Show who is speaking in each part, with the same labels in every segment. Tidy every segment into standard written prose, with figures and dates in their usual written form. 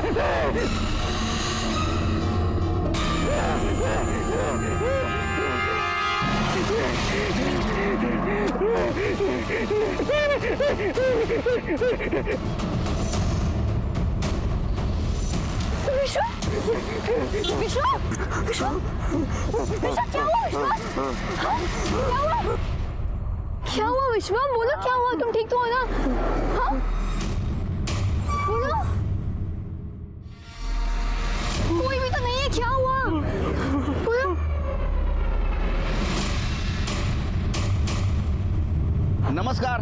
Speaker 1: विश्वा, विश्वा, विश्वा, विश्वा, क्या हुआ विश्वा? हाँ? क्या हुआ? क्या हुआ विश्वा? बोलो क्या हुआ? तुम ठीक तो हो ना? हाँ? बोलो। कोई भी तो नहीं है, क्या हुआ? बोलो।
Speaker 2: नमस्कार,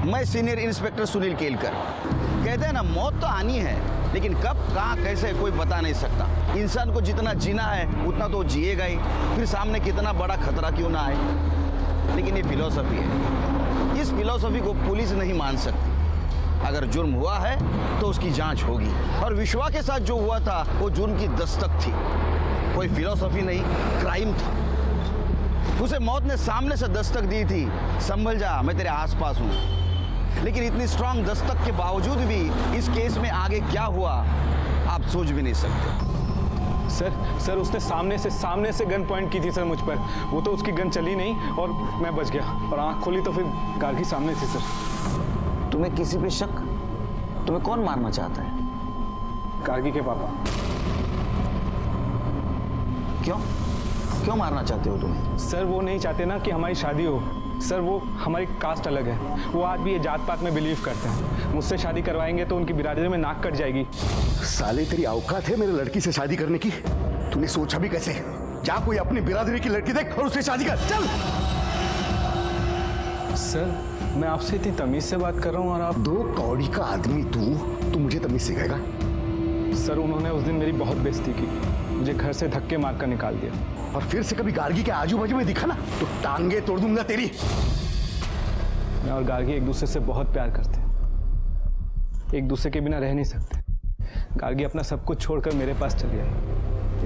Speaker 2: मैं सीनियर इंस्पेक्टर सुनील केलकर। कहते हैं ना, मौत तो आनी है, लेकिन कब, कहाँ, कैसे कोई बता नहीं सकता। इंसान को जितना जीना है उतना तो जिएगा ही, फिर सामने कितना बड़ा खतरा क्यों ना आए। लेकिन ये फिलॉसफी है, इस फिलॉसफी को पुलिस नहीं मान सकती। अगर जुर्म हुआ है तो उसकी जांच होगी, और विश्वा के साथ जो हुआ था वो जुर्म की दस्तक थी, कोई फिलॉसफी नहीं, क्राइम था। उसे मौत ने सामने से दस्तक दी थी, संभल जा, मैं तेरे आसपास हूँ। लेकिन इतनी स्ट्रांग दस्तक के बावजूद भी इस केस में आगे क्या हुआ आप सोच भी नहीं सकते।
Speaker 3: सर उसने सामने से गन पॉइंट की थी सर मुझ पर। वो तो उसकी गन चली नहीं और मैं बच गया, और आंख खोली तो फिर गार्गी सामने थी सर।
Speaker 2: तुम्हें किसी पे शक? तुम्हें कौन मारना चाहता है?
Speaker 3: गार्गी के पापा।
Speaker 2: क्यों मारना चाहते हो तुम्हें?
Speaker 3: सर वो नहीं चाहते ना कि हमारी शादी हो। सर वो हमारी कास्ट अलग है, वो आज भी ये जात पात में बिलीव करते हैं। मुझसे शादी करवाएंगे तो उनकी बिरादरी में नाक कट जाएगी।
Speaker 4: साले तेरी औकात है मेरे लड़की से शादी करने की? तूने सोचा भी कैसे? जा कोई अपनी बिरादरी की लड़की देख और उससे शादी कर, चल।
Speaker 3: सर मैं आपसे इतनी तमीज से बात कर रहा हूँ और आप।
Speaker 4: दो कौड़ी का आदमी तू मुझे तमीज सिखाएगा?
Speaker 3: सर उन्होंने उस दिन मेरी बहुत बेइज्जती की, मुझे घर से धक्के मार कर निकाल दिया।
Speaker 4: और फिर से कभी गार्गी के आजू बाजू में दिखा ना तो टांगे तोड़ दूंगा तेरी।
Speaker 3: मैं और गार्गी एक दूसरे से बहुत प्यार करते हैं, एक दूसरे के बिना रह नहीं सकते। गार्गी अपना सब कुछ छोड़कर मेरे पास चली आई,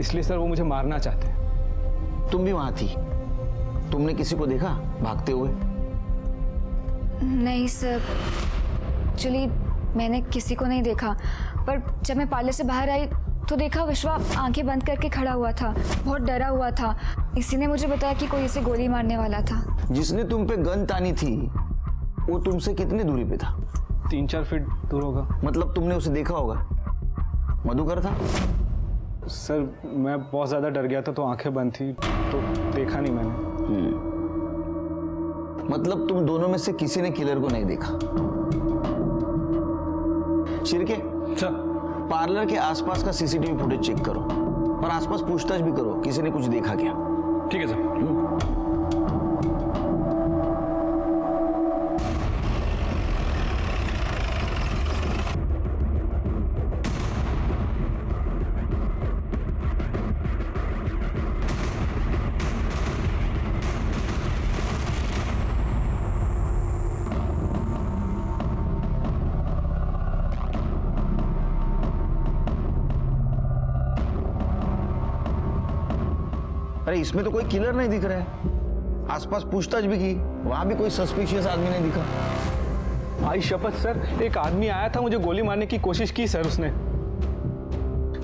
Speaker 3: इसलिए सर वो मुझे मारना चाहते हैं।
Speaker 2: तुम भी वहां थी, तुमने किसी को देखा भागते हुए?
Speaker 1: नहीं सर, एक्चुअली मैंने किसी को नहीं देखा, पर जब मैं पार्लर से बाहर आई तो देखा विश्वा आंखें बंद करके खड़ा हुआ था, बहुत डरा हुआ था। इसी ने मुझे बताया कि कोई इसे गोली मारने वाला था।
Speaker 2: जिसने तुम पे गन तानी थी वो तुमसे कितनी दूरी पे था?
Speaker 3: 3-4 फीट दूर होगा।
Speaker 2: मतलब तुमने उसे देखा होगा? मधुकर था?
Speaker 3: सर मैं बहुत ज्यादा डर गया था तो आंखें बंद थी, तो देखा नहीं मैंने।
Speaker 2: मतलब तुम दोनों में से किसी ने किलर को नहीं देखा? शिरके
Speaker 3: सर,
Speaker 2: पार्लर के आसपास का सीसीटीवी फुटेज चेक करो और आसपास पूछताछ भी करो, किसी ने कुछ देखा क्या?
Speaker 3: ठीक है सर।
Speaker 2: अरे इसमें तो कोई किलर नहीं दिख रहा है। आसपास पूछताछ भी की, वहां भी कोई सस्पिशियस आदमी नहीं दिखा।
Speaker 3: भाई शपथ सर, एक आदमी आया था, मुझे गोली मारने की कोशिश की सर उसने।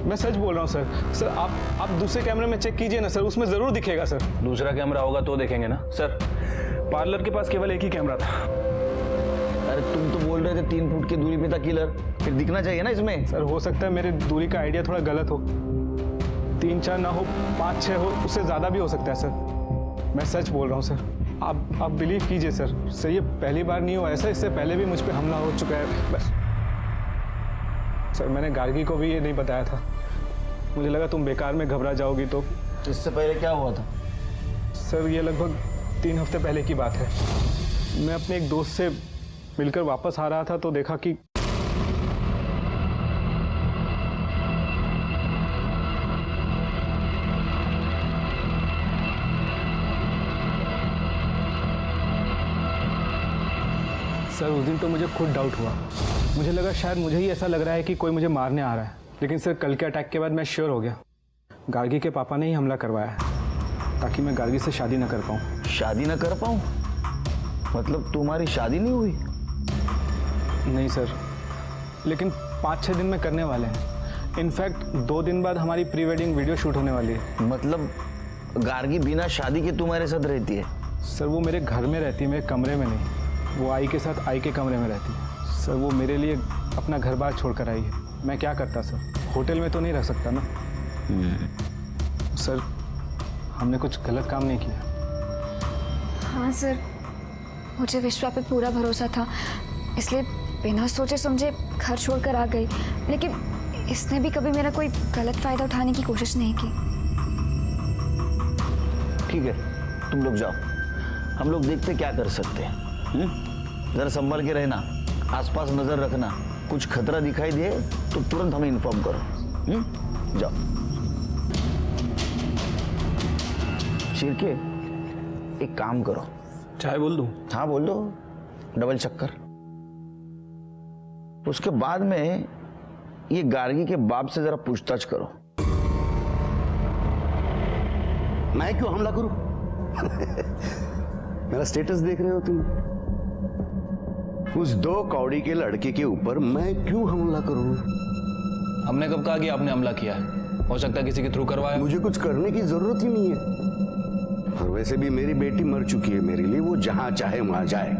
Speaker 3: मैं सच बोल रहा हूँ सर। सर आप दूसरे कैमरे में चेक कीजिए ना सर, उसमें जरूर दिखेगा सर।
Speaker 5: दूसरा कैमरा होगा तो देखेंगे ना सर।
Speaker 3: पार्लर के पास केवल एक ही कैमरा था।
Speaker 2: अरे तुम तो बोल रहे थे 3 फुट की दूरी पे था किलर, फिर दिखना चाहिए ना इसमें।
Speaker 3: सर हो सकता है मेरे दूरी का आइडिया थोड़ा गलत हो, 3-4 ना हो, 5-6 हो, उससे ज्यादा भी हो सकता है सर। मैं सच बोल रहा हूँ सर, आप बिलीव कीजिए सर ये पहली बार नहीं हुआ ऐसा, इससे पहले भी मुझ पे हमला हो चुका है। बस सर मैंने गार्गी को भी ये नहीं बताया था, मुझे लगा तुम बेकार में घबरा जाओगी। तो
Speaker 2: इससे पहले क्या हुआ था?
Speaker 3: सर ये लगभग 3 हफ्ते पहले की बात है। मैं अपने एक दोस्त से मिलकर वापस आ रहा था तो देखा कि सर उस दिन तो मुझे खुद डाउट हुआ, मुझे लगा शायद मुझे ही ऐसा लग रहा है कि कोई मुझे मारने आ रहा है। लेकिन सर कल के अटैक के बाद मैं श्योर हो गया, गार्गी के पापा ने ही हमला करवाया है ताकि मैं गार्गी से शादी न कर पाऊँ।
Speaker 2: शादी न कर पाऊँ? मतलब तुम्हारी शादी नहीं हुई?
Speaker 3: नहीं सर, लेकिन 5-6 दिन में करने वाले हैं। इनफैक्ट 2 दिन बाद हमारी प्री वेडिंग वीडियो शूट होने वाली है।
Speaker 2: मतलब गार्गी बिना शादी के तुम्हारे साथ रहती है?
Speaker 3: सर वो मेरे घर में रहती है, मेरे कमरे में नहीं। वो आई के साथ आई के कमरे में रहती है। सर वो मेरे लिए अपना घर बार छोड़ कर आई है। मैं क्या करता सर, होटल में तो नहीं रह सकता ना। सर हमने कुछ गलत काम नहीं किया।
Speaker 1: हाँ सर, मुझे विश्वा पे पूरा भरोसा था, इसलिए बिना सोचे समझे घर छोड़कर आ गई। लेकिन इसने भी कभी मेरा कोई गलत फायदा उठाने की कोशिश नहीं की।
Speaker 2: ठीक है, तुम लोग जाओ, हम लोग देखते क्या कर सकते हैं। जरा संभल के रहना, आसपास नजर रखना, कुछ खतरा दिखाई दे तो तुरंत हमें इन्फॉर्म करो। जाओ। शिरके, एक काम करो।
Speaker 3: चाय बोल दूं?
Speaker 2: हाँ बोल दो, डबल चक्कर। उसके बाद में ये गार्गी के बाप से जरा पूछताछ करो।
Speaker 4: मैं क्यों हमला करूं? मेरा स्टेटस देख रहे हो तुम? उस 2 कौड़ी के लड़के के ऊपर मैं क्यों हमला करूं?
Speaker 5: हमने कब कहा कि आपने हमला किया है? हो सकता है किसी के थ्रू करवाया।
Speaker 4: मुझे कुछ करने की जरूरत ही नहीं है। और वैसे भी मेरी बेटी मर चुकी है, मेरे लिए वो जहां चाहे वहां जाए।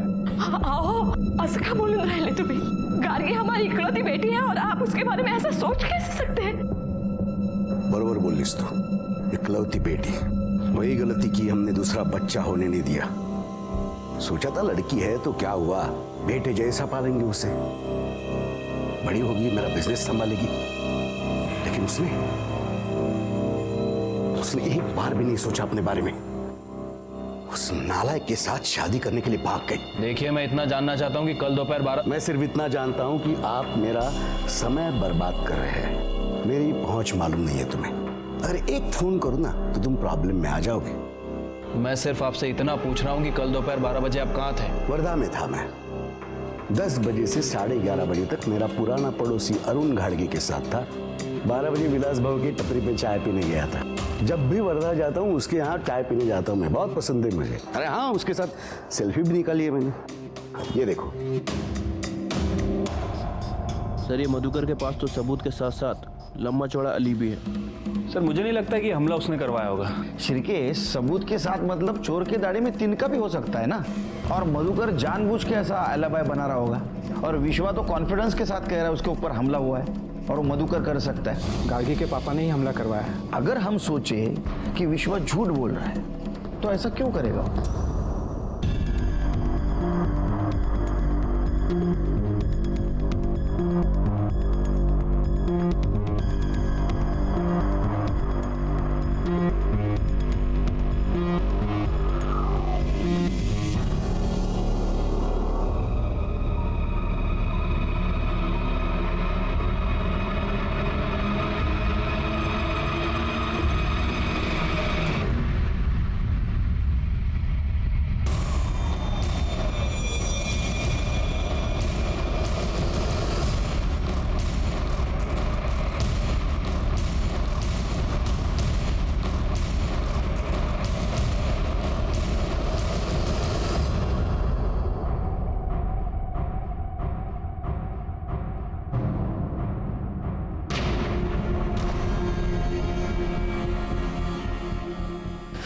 Speaker 6: आओ, असं का बोलून राहिले तुम्ही? गार्गी हमारी इकलौती बेटी है और आप उसके बारे में ऐसा सोच कैसे सकते हैं?
Speaker 4: बरोबर बोलिस तू, इकलौती बेटी। वही गलती की हमने, दूसरा बच्चा होने नहीं दिया। सोचा था लड़की है तो क्या हुआ, बेटे जैसा पालेंगे उसे, बड़ी होगी, मेरा बिजनेस संभालेगी। लेकिन उसने एक बार भी नहीं सोचा अपने बारे में। उस नालायक के साथ शादी करने के लिए भाग गई।
Speaker 5: देखिए, मैं इतना जानना चाहता हूँ कि कल दोपहर 12।
Speaker 4: मैं सिर्फ इतना जानता हूं कि आप मेरा समय बर्बाद कर रहे हैं। मेरी पहुंच मालूम नहीं है तुम्हें। अगर एक फोन करूं ना तो तुम प्रॉब्लम में आ जाओगे।
Speaker 5: मैं सिर्फ आपसे इतना पूछ रहा हूँ कि कल दोपहर 12 बजे आप कहाँ थे?
Speaker 4: वर्धा में था मैं। 10 बजे से 11:30 बजे तक मेरा पुराना पड़ोसी अरुण घाड़गे के साथ था। 12 बजे विलास भाव की टपरी पे चाय पीने गया था। जब भी वर्धा जाता हूँ उसके यहाँ चाय पीने जाता हूँ मैं, बहुत पसंद है मुझे। अरे हाँ, उसके साथ सेल्फी भी निकाली है मैंने, ये देखो।
Speaker 7: सर, ये मधुकर के पास तो सबूत के साथ साथ लंबा चौड़ा अली भी है।
Speaker 3: सर मुझे नहीं लगता कि हमला उसने करवाया होगा।
Speaker 2: शिरके, सबूत के साथ मतलब चोर के दाढ़ी में तिनका भी हो सकता है ना। और मधुकर जानबूझ के ऐसा अलाबाय बना रहा होगा। और विश्वा तो कॉन्फिडेंस के साथ कह रहा है उसके ऊपर हमला हुआ है, और वो मधुकर कर सकता है।
Speaker 3: गार्गी के पापा ने ही हमला करवाया है।
Speaker 2: अगर हम सोचे कि विश्वा झूठ बोल रहा है तो ऐसा क्यों करेगा?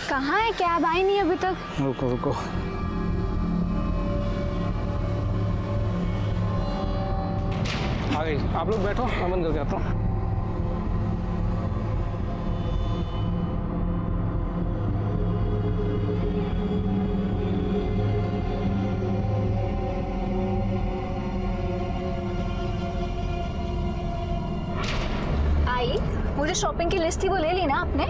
Speaker 1: कहाँ है कैब? आई नहीं अभी तक।
Speaker 3: रुको रुको, आ गई। आप लोग बैठो, मैं बंद करके आता हूँ।
Speaker 1: आई, मुझे शॉपिंग की लिस्ट थी वो ले ली ना आपने?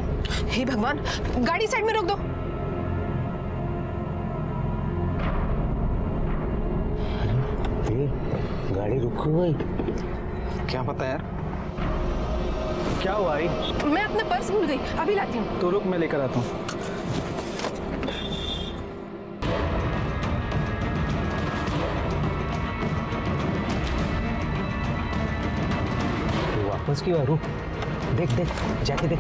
Speaker 6: हे भगवान, गाड़ी साइड में रोक दो।
Speaker 4: गाड़ी रुक गई।
Speaker 3: क्या पता यार, क्या हुआ? आई
Speaker 6: मैं अपना पर्स भूल गई, अभी लाती हूँ।
Speaker 3: तो रुक, मैं लेकर आता हूँ।
Speaker 8: वापस क्यों? रुक, देख देख, जाके देख।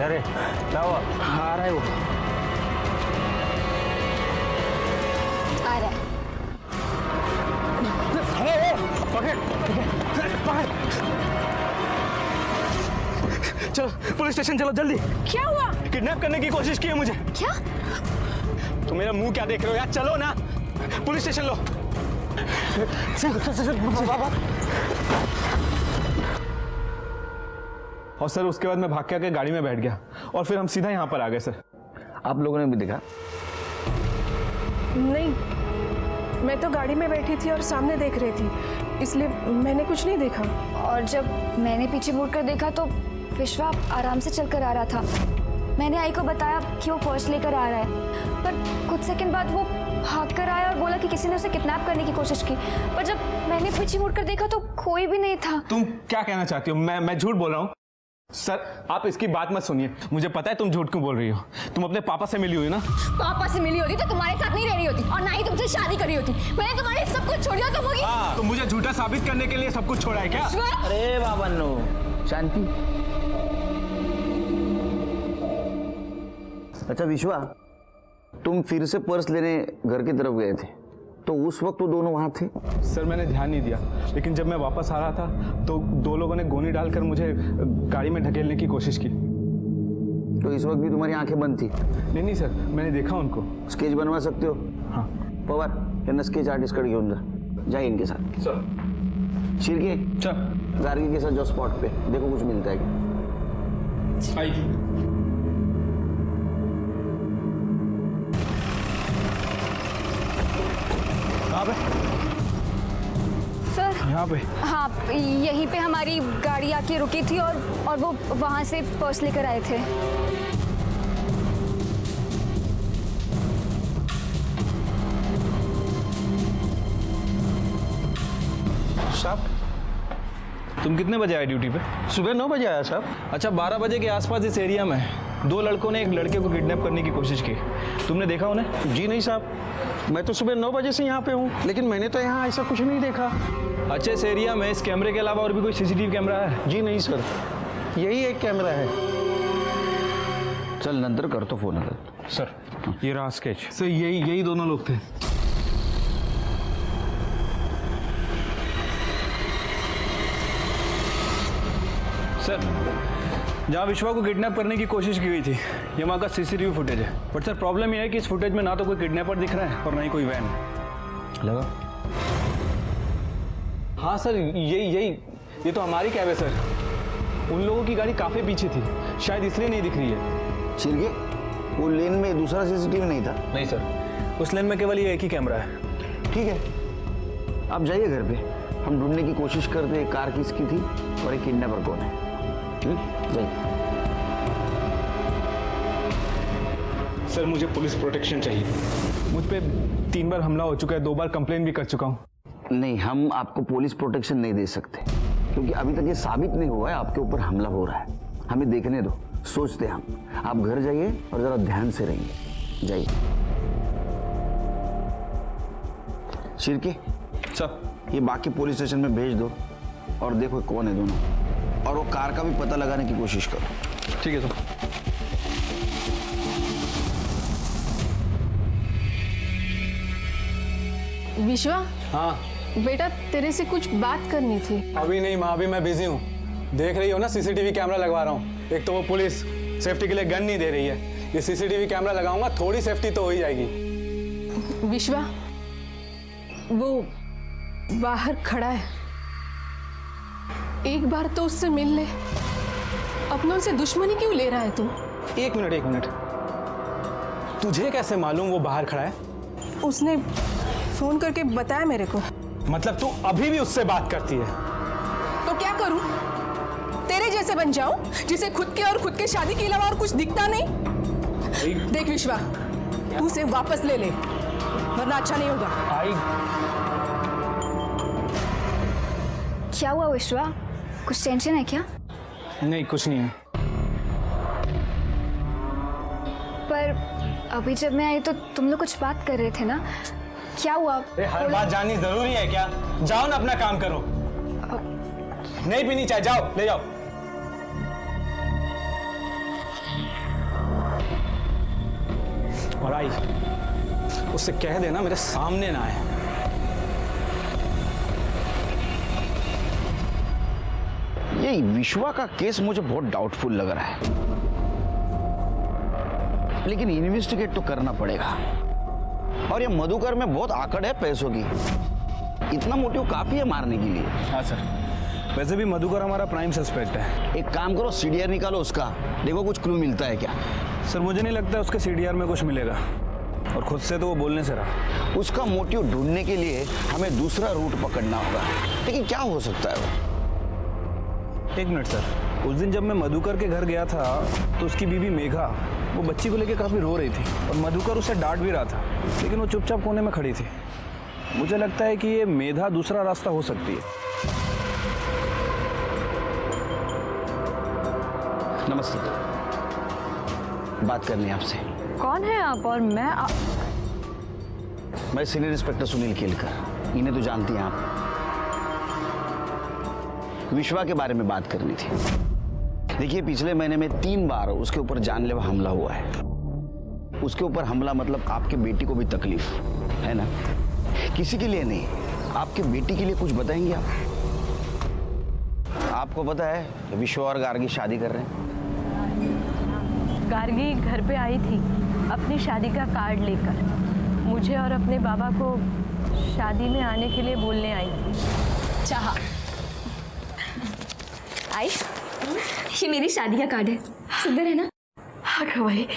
Speaker 8: क्या रे क्या हुआ?
Speaker 3: आ रहा है वो।
Speaker 1: आ रहा है।
Speaker 3: चलो पुलिस स्टेशन चलो जल्दी।
Speaker 6: क्या हुआ?
Speaker 3: किडनैप करने की कोशिश की है मुझे।
Speaker 1: क्या?
Speaker 3: तुम मेरा मुंह क्या देख रहे हो यार, चलो ना पुलिस स्टेशन लो। और सर उसके बाद मैं भाग के आके गाड़ी में बैठ गया और फिर हम सीधा यहाँ पर आ गए सर।
Speaker 2: आप लोगों ने भी देखा?
Speaker 6: नहीं, मैं तो गाड़ी में बैठी थी और सामने देख रही थी, इसलिए मैंने कुछ नहीं देखा।
Speaker 1: और जब मैंने पीछे मुड़कर देखा तो विश्वा आराम से चलकर आ रहा था। मैंने आई को बताया कि वो पर्स लेकर आ रहा है, पर कुछ सेकंड बाद वो भाग कर आया और बोला कि किसी ने उसे किडनैप करने की कोशिश की। पर जब मैंने पीछे मुड़कर देखा तो कोई भी नहीं था।
Speaker 3: तुम क्या कहना चाहती हो? मैं झूठ बोल रहा हूँ? सर आप इसकी बात मत सुनिए, मुझे पता है तुम झूठ क्यों बोल रही हो। तुम अपने पापा से मिली हुई ना?
Speaker 1: पापा से मिली होती तो तुम्हारे साथ नहीं रह रही होती और ना ही तुमसे शादी करी होती। मैंने तुम्हारे सब कुछ छोड़ दिया तो होगी।
Speaker 3: तो मुझे झूठा साबित करने के लिए सब कुछ छोड़ा है क्या?
Speaker 2: अरे बाबन्नो शांति। अच्छा विश्वा, तुम फिर से पर्स लेने घर की तरफ गए थे तो उस वक्त वो दोनों वहां थे?
Speaker 3: सर मैंने ध्यान नहीं दिया, लेकिन जब मैं वापस आ रहा था तो दो लोगों ने गोली डालकर मुझे गाड़ी में ढकेलने की कोशिश की।
Speaker 2: तो इस वक्त भी तुम्हारी आंखें बंद थी?
Speaker 3: नहीं सर, मैंने देखा उनको।
Speaker 2: स्केच बनवा सकते हो?
Speaker 3: हाँ।
Speaker 2: पवार यांना स्केच आर्टिस्ट कडे घेऊन जा इनके साथ।
Speaker 3: सर।
Speaker 2: शिर्के
Speaker 3: सर
Speaker 2: गार्गी के साथ जो स्पॉट पे देखो कुछ मिलता है क्या।
Speaker 3: कहाँ पे?
Speaker 1: सर
Speaker 3: यहाँ पे?
Speaker 1: हाँ, यहीं पे हमारी गाड़ी आके रुकी थी और वो वहां से पर्स लेकर आए थे।
Speaker 5: साहब तुम कितने बजे आए ड्यूटी पे?
Speaker 8: सुबह 9 बजे आया साहब।
Speaker 5: अच्छा 12 बजे के आसपास इस एरिया में 2 लड़कों ने एक लड़के को किडनैप करने की कोशिश की, तुमने देखा उन्हें?
Speaker 8: जी नहीं साहब, मैं तो सुबह 9 बजे से यहाँ पे हूँ, लेकिन मैंने तो यहाँ ऐसा कुछ नहीं देखा।
Speaker 5: अच्छा इस एरिया में इस कैमरे के अलावा और भी कोई सीसीटीवी कैमरा है?
Speaker 8: जी नहीं सर, यही एक कैमरा है।
Speaker 2: चल नंतर करतो फोन आता।
Speaker 3: सर ये रहा स्केच। सर यही दोनों लोग थे।
Speaker 5: सर जहाँ विश्वा को किडनैप करने की कोशिश की गई थी ये वहाँ का सीसीटीवी फुटेज है, बट सर प्रॉब्लम ये है कि इस फुटेज में ना तो कोई किडनैपर दिख रहा है और ना ही कोई वैन
Speaker 2: लगा।
Speaker 3: हाँ सर ये तो हमारी कैब है सर। उन लोगों की गाड़ी काफी पीछे थी, शायद इसलिए नहीं दिख रही है।
Speaker 2: शिर्के वो लेन में दूसरा सीसीटीवी नहीं था?
Speaker 5: नहीं सर, उस लेन में केवल ये एक ही कैमरा है।
Speaker 2: ठीक है, आप जाइए घर पे, हम ढूंढने की कोशिश करते हैं कार किसकी थी और एक किडनैपर कौन है। जाइए।
Speaker 3: सर मुझे पुलिस प्रोटेक्शन चाहिए। मुझ पे 3 बार हमला हो चुका है, 2 बार कंप्लेन भी कर चुका हूँ।
Speaker 2: नहीं, हम आपको पुलिस प्रोटेक्शन नहीं दे सकते क्योंकि अभी तक ये साबित नहीं हुआ है आपके ऊपर हमला हो रहा है। हमें देखने दो, सोचते हम। आप घर जाइए और जरा ध्यान से रहिए, जाइए। शिर्के
Speaker 5: सर
Speaker 2: ये बाकी पुलिस स्टेशन में भेज दो और देखो कौन है दोनों, और वो कार का भी पता लगाने की कोशिश करो।
Speaker 5: ठीक है सर।
Speaker 6: विश्वा,
Speaker 3: हाँ
Speaker 6: बेटा तेरे से कुछ बात करनी थी।
Speaker 3: अभी नहीं माँ, अभी मैं बिजी हूँ। देख रही हो ना सीसीटीवी कैमरा लगवा रहा हूँ। एक तो वो पुलिस सेफ्टी के लिए गन नहीं दे रही है, ये सीसीटीवी कैमरा लगाऊंगा थोड़ी सेफ्टी तो हो ही जाएगी।
Speaker 6: विश्वा वो बाहर खड़ा है, एक बार तो उससे मिल ले। अपनों से दुश्मनी क्यों ले रहा है तू?
Speaker 3: एक मिनट, तुझे कैसे मालूम वो बाहर खड़ा है?
Speaker 6: उसने फोन करके बताया मेरे को।
Speaker 3: मतलब तू अभी भी उससे बात करती है?
Speaker 6: तो क्या करूं? तेरे जैसे बन जाऊं जिसे खुद के शादी के अलावा और कुछ दिखता नहीं? देख विश्वा, तू उसे वापस ले ले वरना अच्छा नहीं होगा।
Speaker 1: क्या हुआ विश्वा, कुछ टेंशन है क्या?
Speaker 3: नहीं कुछ नहीं है।
Speaker 1: पर अभी जब मैं आई तो तुम लोग कुछ बात कर रहे थे ना, क्या हुआ?
Speaker 3: हर बात जाननी जरूरी है क्या? जाओ ना अपना काम करो। नहीं पीनी चाय, जाओ ले जाओ। और आई, उससे कह देना मेरे सामने ना आए।
Speaker 2: ये विश्वा का केस मुझे बहुत डाउटफुल लग रहा है, लेकिन इन्वेस्टिगेट तो करना पड़ेगा। और ये मधुकर में बहुत आकड़ है पैसों की, इतना मोटिव काफी है मारने के लिए।
Speaker 5: हाँ सर, वैसे भी मधुकर हमारा प्राइम सस्पेक्ट है।
Speaker 2: एक काम करो, सीडीआर निकालो उसका, देखो कुछ क्लू मिलता है क्या।
Speaker 5: सर मुझे नहीं लगता उसके सीडीआर में कुछ मिलेगा, और खुद से तो वो बोलने से रहा।
Speaker 2: उसका मोटिव ढूंढने के लिए हमें दूसरा रूट पकड़ना होगा, लेकिन क्या हो सकता है वो?
Speaker 5: एक मिनट सर, उस दिन जब मैं मधुकर के घर गया था तो उसकी बीवी मेघा वो बच्ची को लेकर काफ़ी रो रही थी, और मधुकर उसे डांट भी रहा था, लेकिन वो चुपचाप कोने में खड़ी थी। मुझे लगता है कि ये मेधा दूसरा रास्ता हो सकती है।
Speaker 2: नमस्ते, बात करनी है आपसे।
Speaker 1: कौन है आप? और
Speaker 2: मैं सीनियर इंस्पेक्टर सुनील केलकर, इन्हें तो जानती हैं आप। विश्वा के बारे में बात करनी थी। देखिए, पिछले महीने में 3 बार उसके ऊपर जानलेवा हमला हुआ है। उसके ऊपर हमला मतलब आपके बेटी को भी तकलीफ है ना? किसी के लिए नहीं, आपकी बेटी के लिए कुछ बताएंगे आप? आपको पता है विश्वा और गार्गी शादी कर रहे हैं?
Speaker 1: गार्गी घर पे आई थी अपनी शादी का कार्ड लेकर, मुझे और अपने बाबा को शादी में आने के लिए बोलने आई थी।
Speaker 9: चाहा आई, ये मेरी शादी का कार्ड है, सुंदर है ना?
Speaker 1: हाँ भाई,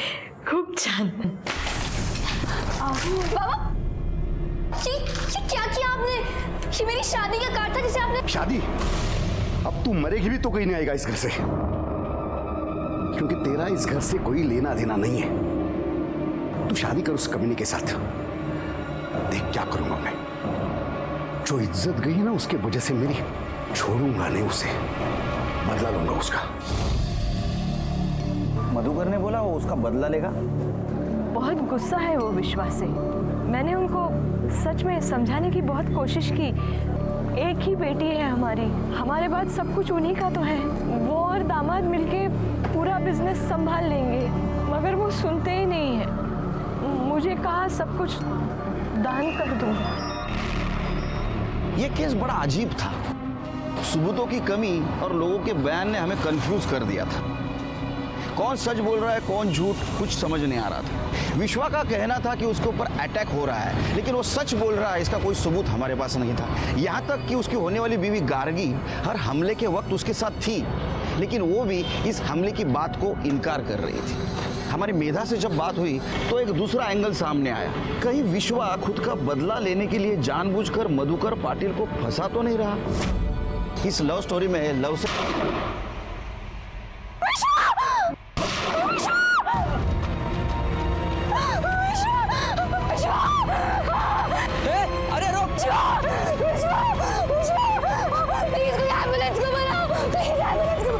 Speaker 1: खूब छान।
Speaker 9: बाबा, ये क्या किया आपने? ये मेरी शादी का कार्ड था जिसे आपने।
Speaker 4: शादी? अब तू मरेगी भी तो कोई नहीं आएगा इस घर से, क्योंकि तेरा इस घर से कोई लेना देना नहीं है। तू शादी कर उस कमीने के साथ, देख क्या करूंगा मैं। जो इज्जत गई ना उसके वजह से मेरी, छोड़ूंगा नहीं उसे, बदला लूंगा उसका।
Speaker 2: मधुकर ने बोला वो उसका बदला लेगा।
Speaker 1: बहुत गुस्सा है वो विश्वा से। मैंने उनको सच में समझाने की बहुत कोशिश की। एक ही बेटी है हमारी, हमारे बाद सब कुछ उन्हीं का तो है। वो और दामाद मिलके पूरा बिजनेस संभाल लेंगे, मगर वो सुनते ही नहीं है। मुझे कहा सब कुछ दान कर दूं।
Speaker 2: ये केस बड़ा अजीब था, सबूतों की कमी और लोगों के बयान ने हमें कंफ्यूज कर दिया था। कौन सच बोल रहा है कौन झूठ, कुछ समझ नहीं आ रहा था। विश्वा का कहना था कि उसके ऊपर अटैक हो रहा है, लेकिन वो सच बोल रहा है इसका कोई सबूत हमारे पास नहीं था। यहाँ तक कि उसकी होने वाली बीवी गार्गी हर हमले के वक्त उसके साथ थी, लेकिन वो भी इस हमले की बात को इनकार कर रही थी। हमारी मेधा से जब बात हुई तो एक दूसरा एंगल सामने आया। कहीं विश्वा खुद का बदला लेने के लिए जानबूझकर मधुकर पाटिल को फंसा तो नहीं रहा? इस लव स्टोरी में लव से
Speaker 6: अरे रुक!
Speaker 9: प्लीज कोई एम्बुलेंस को बुलाओ, प्लीज एम्बुलेंस को।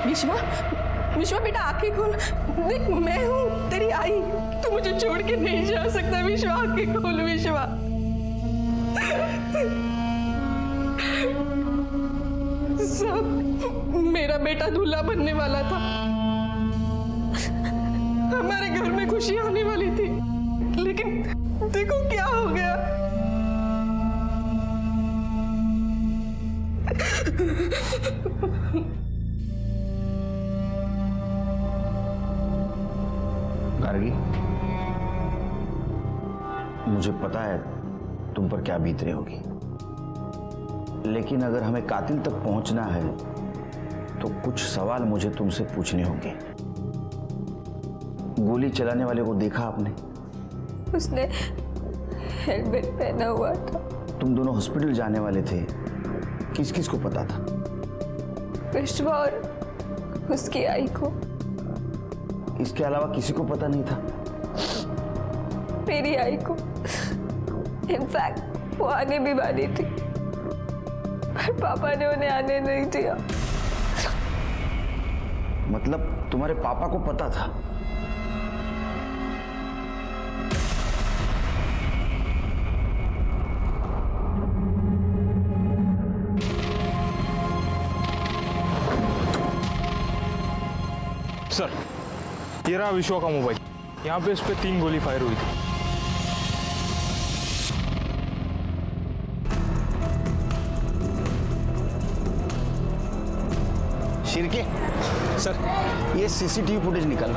Speaker 6: विश्वा, विश्वा बेटा आंखें खोल। देख मैं हूँ तेरी आई, तू मुझे छोड़ के नहीं जा सकता। विश्वा आंखें खोल। विश्वा सब मेरा बेटा दूल्हा बनने वाला था, हमारे घर में खुशी आने वाली थी, लेकिन देखो क्या हो गया।
Speaker 2: गार्गी, मुझे पता है तुम पर क्या बीत रही होगी, लेकिन अगर हमें कातिल तक पहुंचना है तो कुछ सवाल मुझे तुमसे पूछने होंगे। गोली चलाने वाले को देखा आपने?
Speaker 1: उसने हेलमेट पहना हुआ था।
Speaker 2: तुम दोनों हॉस्पिटल जाने वाले थे, किस किस को पता था?
Speaker 1: विश्वा और उसकी आई को।
Speaker 2: इसके अलावा किसी को पता नहीं था?
Speaker 1: मेरी आई को। इनफैक्ट वो आने भी वाली थी, पर पापा ने उन्हें आने नहीं दिया।
Speaker 2: मतलब तुम्हारे पापा को पता था?
Speaker 3: सर ये रहा विश्वा का मोबाइल, यहाँ पे इस पे 3 गोली फायर हुई थी।
Speaker 2: शिरके
Speaker 3: सर
Speaker 2: ये सीसीटीवी फुटेज निकाल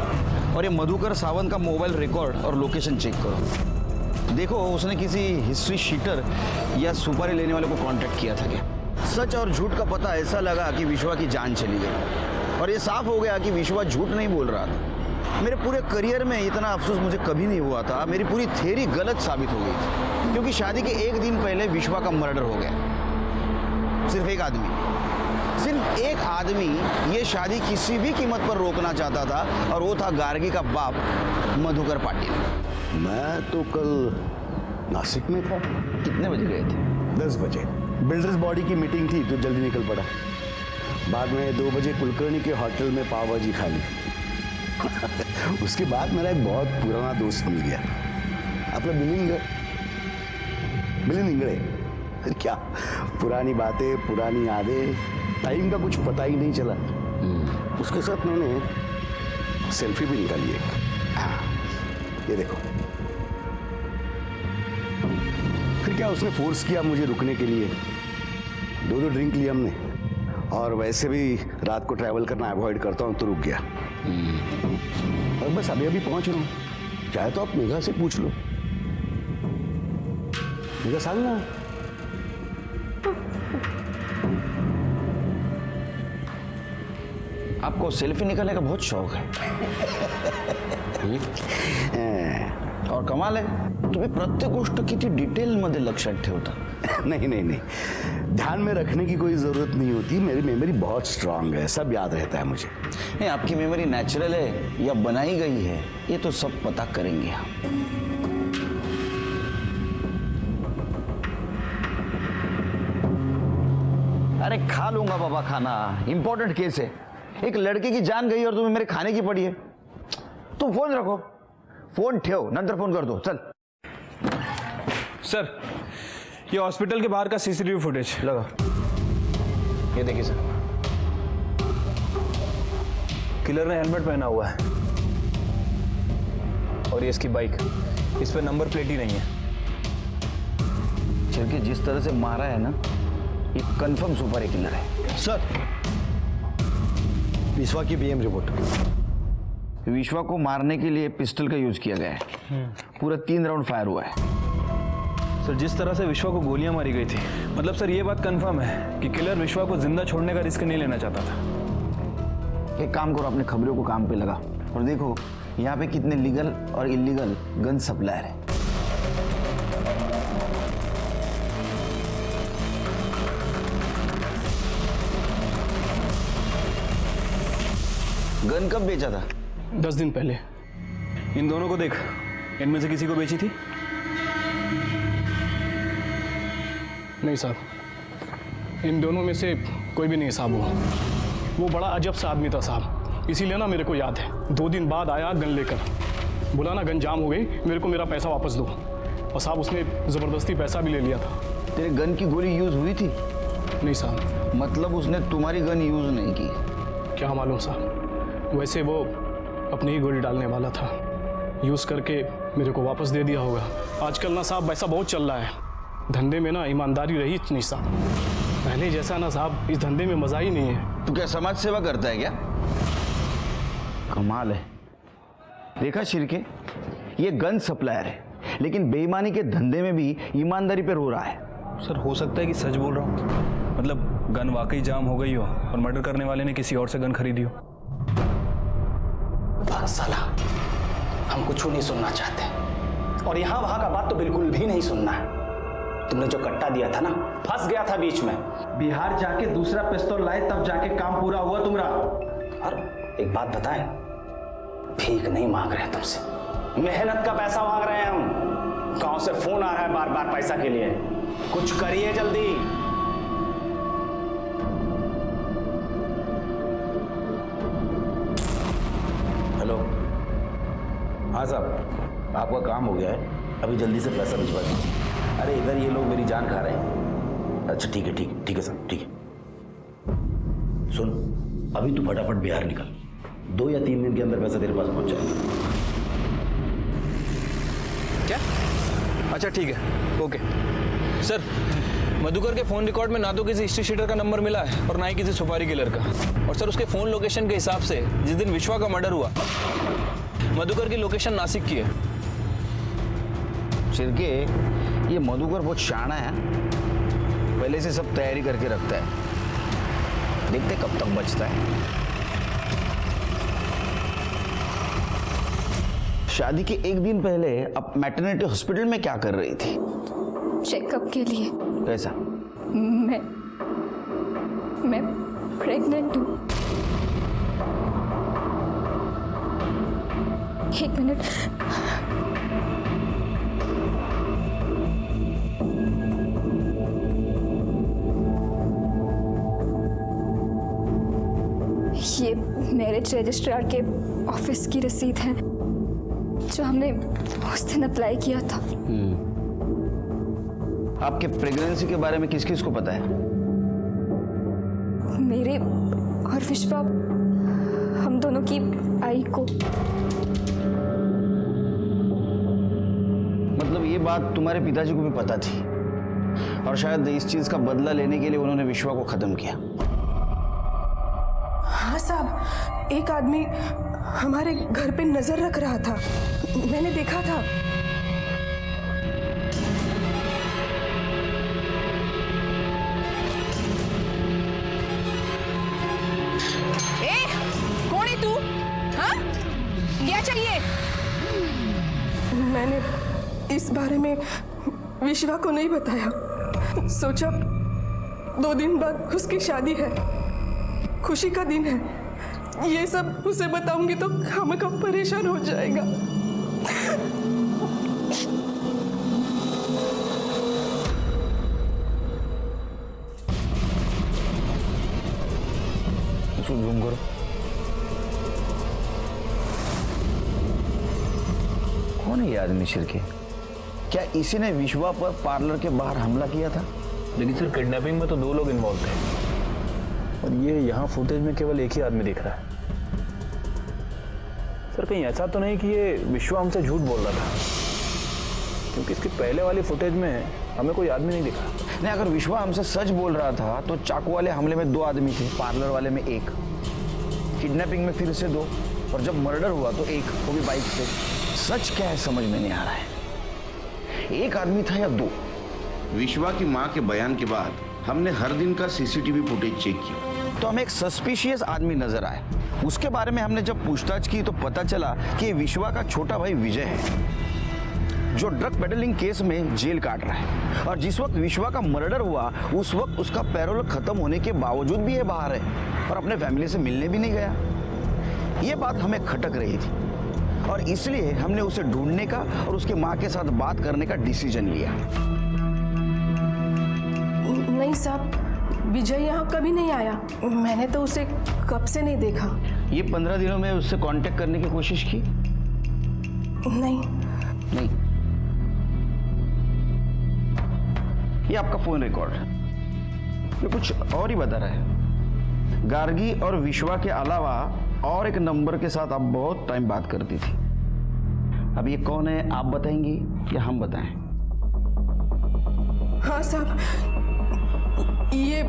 Speaker 2: और ये मधुकर सावंत का मोबाइल रिकॉर्ड और लोकेशन चेक करो। देखो उसने किसी हिस्ट्री शीटर या सुपारी लेने वाले को कांटेक्ट किया था क्या। सच और झूठ का पता ऐसा लगा कि विश्वा की जान चली गई और ये साफ हो गया कि विश्वा झूठ नहीं बोल रहा था। मेरे पूरे करियर में इतना अफसोस मुझे कभी नहीं हुआ था। मेरी पूरी थ्योरी गलत साबित हो गई थी क्योंकि शादी के एक दिन पहले विश्वा का मर्डर हो गया। सिर्फ एक आदमी ये शादी किसी भी कीमत पर रोकना चाहता था और वो था गार्गी का बाप मधुकर पाटिल।
Speaker 4: मैं तो कल नासिक में था।
Speaker 2: कितने बजे गए थे?
Speaker 4: 10 बजे। बिल्डर्स बॉडी की मीटिंग थी तो जल्दी निकल पड़ा। बाद में 2 बजे कुलकर्णी के होटल में पाव भाजी खा ली। उसके बाद मेरा एक बहुत पुराना दोस्त मिल गया, अपना मिलिंद इंगड़े। क्या पुरानी बातें, पुरानी यादें, टाइम का कुछ पता ही नहीं चला। उसके साथ मैंने सेल्फी भी निकाली एक। ये देखो। फिर क्या उसने फोर्स किया मुझे रुकने के लिए। 2 ड्रिंक लिए हमने और वैसे भी रात को ट्रैवल करना अवॉइड करता हूँ तो रुक गया। और बस अभी पहुंच रहा हूँ। चाहे तो आप मेघा से पूछ लो। मेघा सांग ना।
Speaker 2: आपको सेल्फी निकालने का बहुत शौक है। और कमाल आहे, तुम्ही प्रत्येक गोष्ट किती डिटेलमध्ये लक्षात ठेवता।
Speaker 4: नहीं, ध्यान में रखने की कोई जरूरत नहीं होती। मेरी मेमोरी बहुत स्ट्रांग है, सब याद रहता है मुझे।
Speaker 2: नहीं, आपकी मेमोरी नेचुरल है या बनाई गई है ये तो सब पता करेंगे हम। अरे खा लूंगा बाबा खाना, इंपॉर्टेंट केस है। एक लड़के की जान गई और तुम्हें मेरे खाने की पड़ी है। तुम फोन रखो, फोन ठेव, नंतर फोन कर दो। चल
Speaker 5: सर ये हॉस्पिटल के बाहर का सीसीटीवी फुटेज
Speaker 2: लगा। ये देखिए सर,
Speaker 5: किलर ने हेलमेट पहना हुआ है और ये इसकी बाइक, इस पे नंबर प्लेट ही नहीं है।
Speaker 2: चिरके जिस तरह से मारा है ना, ये कंफर्म सुपर किलर है।
Speaker 8: सर विश्वा की बीएम रिपोर्ट।
Speaker 2: विश्वा को मारने के लिए पिस्टल का यूज किया गया है। पूरा 3 राउंड फायर हुआ है।
Speaker 5: सर जिस तरह से विश्वा को गोलियां मारी गई थी, मतलब सर ये बात कंफर्म है कि किलर विश्वा को जिंदा छोड़ने का रिस्क नहीं लेना चाहता था।
Speaker 2: एक काम करो, अपने खबरों को काम पे लगा और देखो यहाँ पे कितने लीगल और इलीगल गन सप्लायर है। गन कब बेचा था?
Speaker 3: 10 दिन पहले।
Speaker 5: इन दोनों को देख, इनमें से किसी को बेची थी?
Speaker 3: नहीं साहब, इन दोनों में से कोई भी नहीं साहब। वो बड़ा अजब सा आदमी था साहब, इसीलिए ना मेरे को याद है। 2 दिन बाद आया गन लेकर, बोला ना गन जाम हो गई, मेरे को मेरा पैसा वापस दो। और साहब उसने ज़बरदस्ती पैसा भी ले लिया था।
Speaker 2: तेरे गन की गोली यूज हुई थी?
Speaker 3: नहीं साहब।
Speaker 2: मतलब उसने तुम्हारी गन यूज नहीं की?
Speaker 3: क्या मालूम साहब, वैसे वो अपनी ही गोली डालने वाला था, यूज़ करके मेरे को वापस दे दिया होगा। आजकल ना साहब वैसा बहुत चल रहा है, धंधे में ना ईमानदारी रही नहीं साहब। पहले जैसा ना साहब इस धंधे में मज़ा ही नहीं है।
Speaker 2: तू क्या समाज सेवा करता है क्या? कमाल है। देखा शिरके, ये गन सप्लायर है लेकिन बेईमानी के धंधे में भी ईमानदारी पे रो रहा है।
Speaker 5: सर हो सकता है कि सच बोल रहा हूँ, मतलब गन वाकई जाम हो गई हो और मर्डर करने वाले ने किसी और से गन खरीदी हो।
Speaker 10: भाग साला, हम कुछ नहीं सुनना चाहते और यहाँ वहां का बात तो बिल्कुल भी नहीं सुनना है। तुमने जो कट्टा दिया था ना, फंस गया था बीच में।
Speaker 8: बिहार जाके दूसरा पिस्तौल लाए तब जाके काम पूरा हुआ तुम्हारा।
Speaker 10: और एक बात बताएं, भीख नहीं मांग रहे तुमसे, मेहनत का पैसा मांग रहे हैं हम। गांव से फोन आ रहा है बार बार पैसा के लिए, कुछ करिए जल्दी।
Speaker 4: हेलो। हाँ साहब, आपका काम हो गया है, अभी जल्दी से पैसा भिजवा दीजिए। अरे इधर ये लोग मेरी जान खा रहे हैं। अच्छा ठीक है सर, ठीक है। सुन, अभी तू फटाफट बिहार निकल, 2 या 3 दिन के अंदर पैसा तेरे पास पहुंच जाएगा।
Speaker 5: क्या? अच्छा ठीक है, ओके। सर, मधुकर के फ़ोन रिकॉर्ड में ना तो किसी हिस्ट्री शीटर का नंबर मिला है और ना ही किसी सुपारी किलर का। और सर, उसके फ़ोन लोकेशन के हिसाब से जिस दिन विश्वा का मर्डर हुआ, मधुकर की लोकेशन नासिक की है।
Speaker 2: चिरके, ये मधुकर बहुत शाना है, पहले से सब तैयारी करके रखता है, देखते कब तक बचता है। शादी के एक दिन पहले अब मैटरनिटी हॉस्पिटल में क्या कर रही थी?
Speaker 1: चेकअप के लिए।
Speaker 2: कैसा?
Speaker 1: मैं प्रेग्नेंट हूँ। 1 मिनट। ये मैरिज रजिस्ट्रार के ऑफिस की रसीद है जो हमने उस दिन अप्लाई किया था।
Speaker 2: आपके प्रेगनेंसी के बारे में किस किस को पता है?
Speaker 1: मेरे और विश्वा, हम दोनों की आई को।
Speaker 2: मतलब ये बात तुम्हारे पिताजी को भी पता थी और शायद इस चीज का बदला लेने के लिए उन्होंने विश्वा को खत्म किया।
Speaker 6: हाँ साहब, एक आदमी हमारे घर पे नजर रख रहा था, मैंने देखा था। ए, कौन है तू? हाँ? क्या चाहिए? मैंने इस बारे में विश्वा को नहीं बताया। सोचा 2 दिन बाद उसकी शादी है, खुशी का दिन है, ये सब उसे बताऊंगी तो खामखा परेशान हो जाएगा।
Speaker 2: इसको जूम करो। कौन है ये आदमी शिरके? क्या इसी ने विश्वा पर पार्लर के बाहर हमला किया था?
Speaker 5: लेकिन सर, किडनैपिंग में तो 2 लोग इन्वॉल्व थे और ये यहाँ फुटेज में केवल एक ही आदमी दिख रहा है। सर, कहीं ऐसा तो नहीं कि ये विश्वा हमसे झूठ बोल रहा था, क्योंकि इसकी पहले वाली फुटेज में हमें कोई आदमी नहीं दिखा।
Speaker 2: नहीं, अगर विश्वा हमसे सच बोल रहा था तो चाकू वाले हमले में 2 आदमी थे, पार्लर वाले में 1, किडनैपिंग में फिर से 2 और जब मर्डर हुआ तो 1, वो भी बाइक से। सच क्या है समझ में नहीं आ रहा है, 1 आदमी था या 2?
Speaker 11: विश्वा की मां के बयान के बाद हमने हर दिन का सीसीटीवी फुटेज चेक किया
Speaker 2: तो हमें एक सस्पिशियस आदमी नजर आया। उसके बारे में हमने जब पूछताछ की तो पता चला कि ये विश्वा का छोटा भाई विजय है, जो ड्रग पेडलिंग केस में जेल काट रहा है। और जिस वक्त विश्वा का मर्डर हुआ उस वक्त उसका पैरोल खत्म होने के बावजूद भी ये बाहर है और अपने फैमिली से मिलने भी नहीं गया। ये बात हमें खटक रही थी और इसलिए हमने उसे ढूंढने का और उसके माँ के साथ बात करने का डिसीजन लिया।
Speaker 6: नहीं साहब, विजय यहाँ कभी नहीं आया, मैंने तो उसे कब से नहीं देखा।
Speaker 2: ये 15 दिनों में उससे कांटेक्ट करने की कोशिश की?
Speaker 6: नहीं।
Speaker 2: ये आपका फोन रिकॉर्ड है, ये कुछ और ही बता रहा है। गार्गी और विश्वा के अलावा और एक नंबर के साथ आप बहुत टाइम बात करती थी। अब ये कौन है, आप बताएंगी या हम बताएं?
Speaker 6: हाँ साहब, ये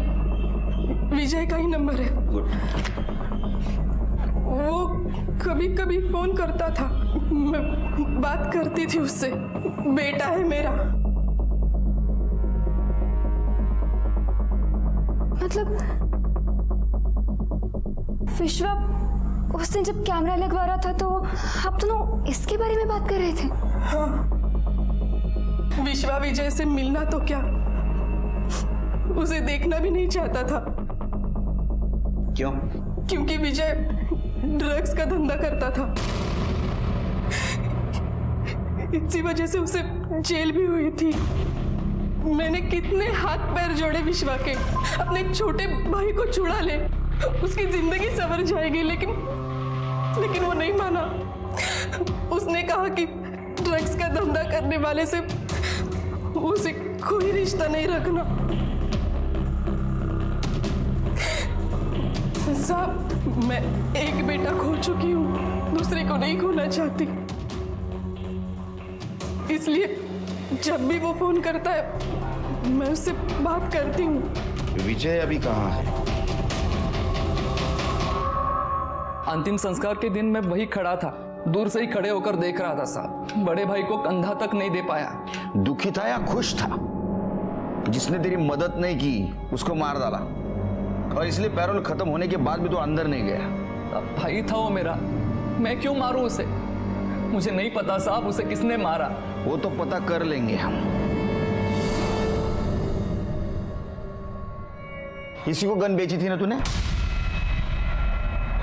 Speaker 6: विजय का ही नंबर है।
Speaker 2: गुड।
Speaker 6: वो कभी कभी फोन करता था, मैं बात करती थी उससे। बेटा है मेरा।
Speaker 1: मतलब विश्वा उस दिन जब कैमरा लगवा रहा था तो आप दोनों इसके बारे में बात कर रहे थे?
Speaker 6: हाँ, विश्वा विजय से मिलना तो क्या, उसे देखना भी नहीं चाहता था।
Speaker 2: क्यों?
Speaker 6: क्योंकि विजय ड्रग्स का धंधा करता था, इसी वजह से उसे जेल भी हुई थी। मैंने कितने हाथ पैर जोड़े विश्वा के, अपने छोटे भाई को छुड़ा ले, उसकी जिंदगी संवर जाएगी, लेकिन वो नहीं माना। उसने कहा कि ड्रग्स का धंधा करने वाले से उसे कोई रिश्ता नहीं रखना। साहब मैं एक बेटा खो चुकी हूँ, दूसरे को नहीं खोना चाहती। इसलिए जब भी वो फोन करता है मैं उससे बात करती हूँ।
Speaker 11: विजय अभी कहाँ है?
Speaker 12: अंतिम संस्कार के दिन मैं वही खड़ा था, दूर से ही खड़े होकर देख रहा था साहब। बड़े भाई को कंधा तक नहीं दे पाया।
Speaker 2: दुखी था या खुश था? जिसने तेरी मदद नहीं की उसको मार डाला, और इसलिए पैरोल खत्म होने के बाद भी तो अंदर नहीं गया।
Speaker 12: अब भाई था वो मेरा, मैं क्यों मारूं उसे? मुझे नहीं पता साहब उसे किसने मारा।
Speaker 2: वो तो पता कर लेंगे हम। इसी को गन बेची थी ना तूने?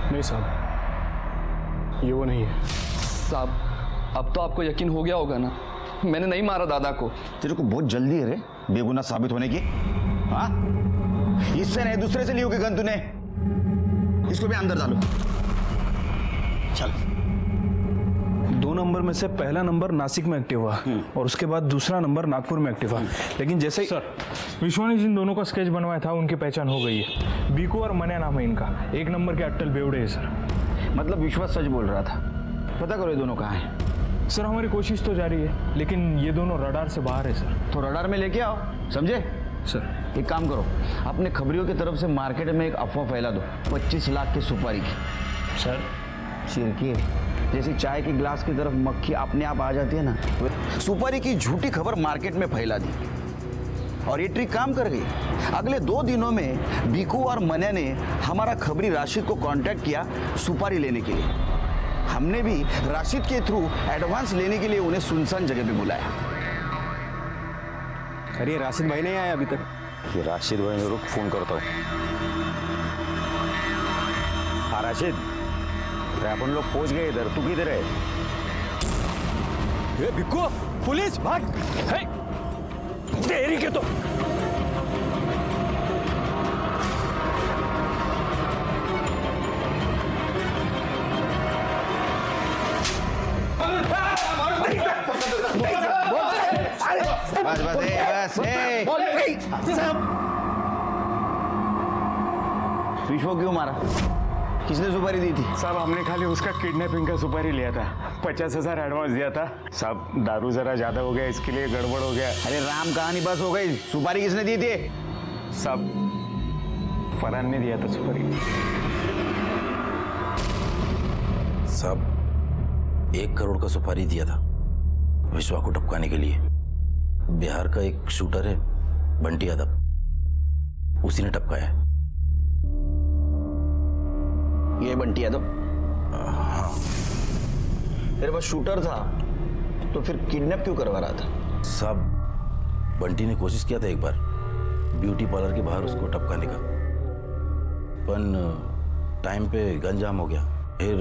Speaker 3: नहीं साहब, ये वो नहीं है।
Speaker 12: साहब अब तो आपको यकीन हो गया होगा ना, मैंने नहीं मारा दादा को।
Speaker 2: तेरे को बहुत जल्दी है रे बेगुनाह साबित होने की। हाँ, इससे नहीं दूसरे से ली होगी गन तूने। इसको भी अंदर डालो। चल।
Speaker 5: 2 नंबर में से पहला नंबर नासिक में एक्टिव हुआ और उसके बाद दूसरा नंबर नागपुर में एक्टिव हुआ। लेकिन जैसे ही
Speaker 3: सर, विश्वा ने जिन दोनों का स्केच बनवाया था उनकी पहचान हो गई है। बीकू और मन्या नाम है इनका। 1 नंबर के अट्टल बेवड़े है सर।
Speaker 2: मतलब विश्वास सच बोल रहा था। पता करो ये दोनों कहाँ हैं।
Speaker 3: सर हमारी कोशिश तो जारी है, लेकिन ये दोनों रडार से बाहर है सर।
Speaker 2: तो रडार में लेके आओ, समझे?
Speaker 3: सर
Speaker 2: एक काम करो, अपने खबरियों की तरफ से मार्केट में एक अफवाह फैला दो 25 लाख की सुपारी की।
Speaker 3: सर
Speaker 2: चिरकी जैसे चाय के गिलास की तरफ मक्खी अपने आप आ जाती है ना, सुपारी की झूठी खबर मार्केट में फैला दी और ये ट्रिक काम कर गई। अगले 2 दिनों में बीकू और मन्या ने हमारा खबरी राशिद को कांटेक्ट किया सुपारी लेने के लिए। हमने भी राशिद के थ्रू एडवांस लेने के लिए उन्हें सुनसान जगह पे बुलाया।
Speaker 5: अरे राशिद भाई नहीं आया अभी तक।
Speaker 10: ये राशिद भाई ने रुक, फोन करता हूँ। हाँ राशिद, अरे अपन लोग पहुंच गए इधर, तू किधर है?
Speaker 5: ये बिक्कू, पुलिस भाग! है तेरी के तो
Speaker 2: बस बस विश्व क्यों मारा? किसने सुपारी दी थी?
Speaker 8: साहब हमने खाली उसका किडनैपिंग का सुपारी लिया था। 50,000 एडवांस दिया था साहब। दारू जरा ज्यादा हो गया, इसके लिए गड़बड़ हो गया।
Speaker 2: अरे राम कहानी बस हो गई। सुपारी किसने दी थी?
Speaker 8: साहब फरहान ने दिया था सुपारी।
Speaker 13: साहब 1 करोड़ का सुपारी दिया था विश्वा को टपकाने के लिए। बिहार का एक शूटर है बंटी यादव, उसी ने टपकाया है।
Speaker 2: ये बंटी यादव?
Speaker 13: हाँ।
Speaker 2: तेरे पास शूटर था तो फिर किडनैप क्यों करवा रहा था?
Speaker 13: साहब बंटी ने कोशिश किया था एक बार ब्यूटी पार्लर के बाहर उसको टपकाने का, पर टाइम पे गन जाम हो गया। फिर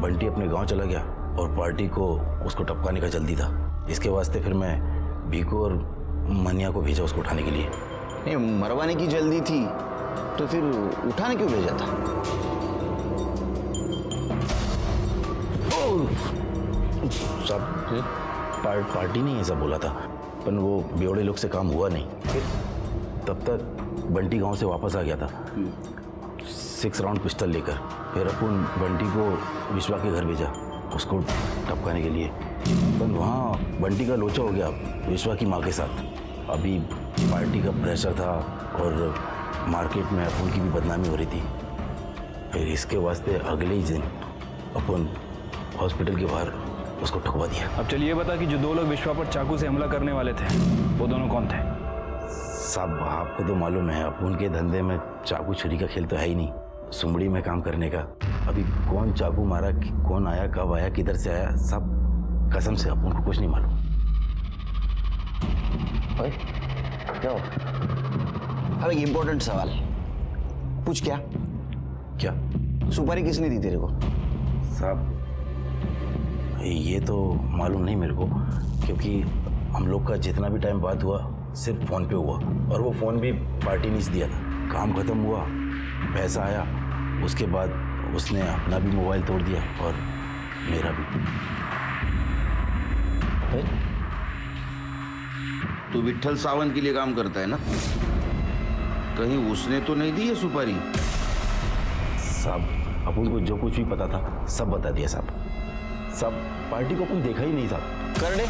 Speaker 13: बंटी अपने गांव चला गया और पार्टी को उसको टपकाने का जल्दी था। इसके वास्ते फिर मैं भीको और मनिया को भेजा उसको उठाने के लिए।
Speaker 2: नहीं, मरवाने की जल्दी थी तो फिर उठाने क्यों भेजा था?
Speaker 13: साहब पार्टी ने ऐसा बोला था, पर वो बेवड़े लोग से काम हुआ नहीं। फिर तब तक बंटी गांव से वापस आ गया था 6 राउंड पिस्टल लेकर। फिर अपन बंटी को विश्वा के घर भेजा उसको टपकाने के लिए, पर वहाँ बंटी का लोचा हो गया विश्वा की माँ के साथ। अभी पार्टी का प्रेशर था और मार्केट में अपन की भी बदनामी हो रही थी। फिर इसके वास्ते अगले ही दिन अपन हॉस्पिटल के बाहर उसको ठुकवा दिया।
Speaker 5: अब चलिए बता कि जो 2 लोग विश्वा पर चाकू से हमला करने वाले थे वो दोनों कौन थे?
Speaker 13: साहब आपको तो मालूम है अपन के धंधे में चाकू छुरी का खेल तो है ही नहीं, सुमड़ी में काम करने का। अभी कौन चाकू मारा, कौन आया, कब आया, किधर से आया, सब कसम से अपन को कुछ नहीं मालूम।
Speaker 2: क्या हो? अब एक इम्पोर्टेंट सवाल पूछ। क्या सुपारी किसने दी तेरे को?
Speaker 13: साहब ये तो मालूम नहीं मेरे को, क्योंकि हम लोग का जितना भी टाइम बात हुआ सिर्फ फ़ोन पे हुआ और वो फ़ोन भी पार्टी ने दिया था। काम ख़त्म हुआ, पैसा आया, उसके बाद उसने अपना भी मोबाइल तोड़ दिया और मेरा भी।
Speaker 11: तू विट्ठल सावंत के लिए काम करता है ना? कहीं उसने तो नहीं दी है सुपारी?
Speaker 13: साहब अपन को जो कुछ भी पता था सब बता दिया साहब। सब पार्टी को अपन देखा ही नहीं साहब।
Speaker 2: करडे